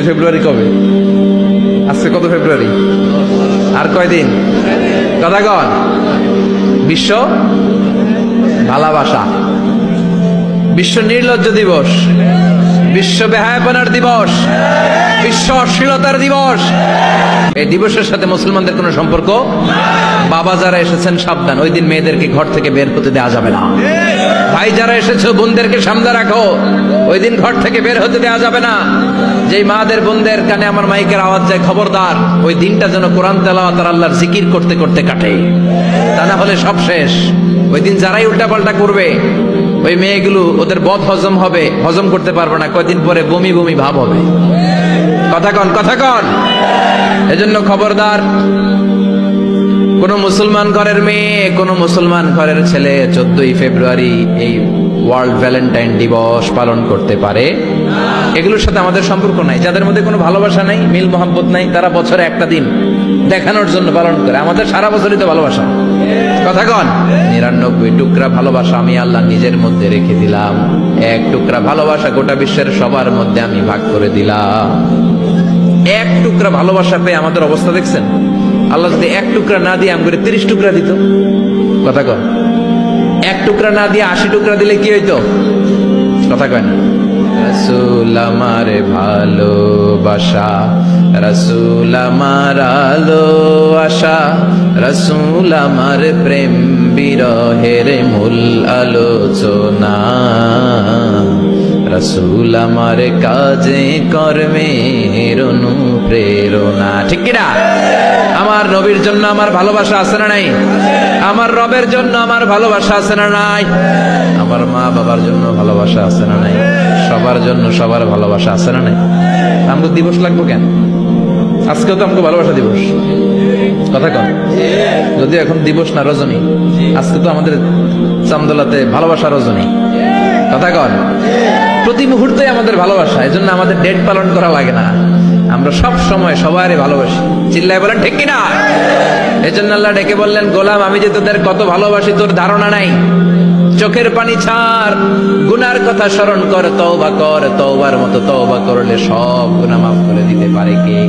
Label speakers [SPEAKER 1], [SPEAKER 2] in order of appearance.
[SPEAKER 1] ফেব্রুয়ারি কবে? আজকে কত ফেব্রুয়ারি? আর কয়দিন? কথা কন। বিশ্ব ভালোবাসা, বিশ্ব নির্লজ্জ দিবস, বিশ্ব বেহায়াপনার দিবস, বিশ্ব অশ্লীলতার দিবস। এই দিবসের সাথে মুসলমানদের কোনো সম্পর্ক। বাবা যারা এসেছেন সাবধান, ওই দিন মেয়েদেরকে ঘর থেকে বের হতে দেওয়া যাবে না। ভাই যারা এসেছো বোনদেরকে সামনে রাখো, ওই দিন ঘর থেকে বের হতে দেওয়া যাবে না। যেই মাদের বোনদের কানে আমার মাইকের আওয়াজ যায়, খবরদার, ওই দিনটা যেন কোরআন তেলাওয়াত আর আল্লাহর জিকির করতে করতে কাটে, তা না হলে সব শেষ। ওই দিন যারাই উল্টাপাল্টা করবে, ওই মেয়েগুলো ওদের বদ হজম হবে, হজম করতে পারবে না, কয়দিন পরে বমি বমি ভাব হবে। কথা কন, কথা কন। এজন্য খবরদার, কোন মুসলমান ঘরের মেয়ে, কোন মুসলমান ঘরের ছেলে 14ই ফেব্রুয়ারি এই ওয়ার্ল্ড ভ্যালেন্টাইন দিবস পালন করতে পারে। এগুলোর সাথে আমাদের সম্পর্ক নাই। যাদের মধ্যে কোনো ভালোবাসা নাই, মিল মোহাম্মত নাই, তারা বছরে একটা দিন দেখানোর জন্য পালন করে। আমাদের সারা বছরই তো ভালোবাসা। কথা কন। 99 টুকরা ভালোবাসা আমি আল্লাহ নিজের মধ্যে রেখে দিলাম, এক টুকরা ভালোবাসা গোটা বিশ্বের সবার মধ্যে আমি ভাগ করে দিলাম। এক টুকরা ভালোবাসা পেয়ে আমাদের অবস্থা দেখছেন? আল্লাহ যদি এক টুকরা না দিয়ে আমাকে 30 টুকরা দিত। কথা কন। এক টুকরা না দিয়ে 80 টুকরা দিলে কি হইতো? কথা কয় না। রাসূল আমার ভালোবাসা, রাসূল আমার আলো আশা, রাসূল আমার প্রেম বিরহের মূল আলোচনা, রাসূল আমার কাজে কর্মের অনুপ্রেরণা। ঠিক কিনা? আমার নবীর জন্য আমার ভালোবাসা আছে না নাই? আমার রবের জন্য আমার ভালোবাসা আছে না নাই? আমার মা বাবার জন্য ভালোবাসা আছে না নাই? সবার জন্য সবার ভালোবাসা আছে না নাই? আমাকে দিবস লাগবো কেন? আজকেও তো আমাকে ভালোবাসা দিবস। কথা কন। যদি এখন দিবস না, রজনী। আজকে তো আমাদের চামদোলাতে ভালোবাসা রজনী। কথা কন। প্রতি মুহূর্তে আমাদের ভালোবাসা, এজন্য আমাদের ডেট পালন করা লাগে না। আমরা সব সময় সবারই ভালোবাসি। চিল্লায় বলেন ঠিক কিনা? এজন্য আল্লাহ ডেকে বললেন, গোলাম আমি যে তোদের কত ভালোবাসি তোর ধারণা নাই। চোখের পানি ছাড়, গুনার কথা স্মরণ কর, তওবা কর, তওবার মতো তওবা করলে সব গুনাহ মাফ করে দিতে পারে কে?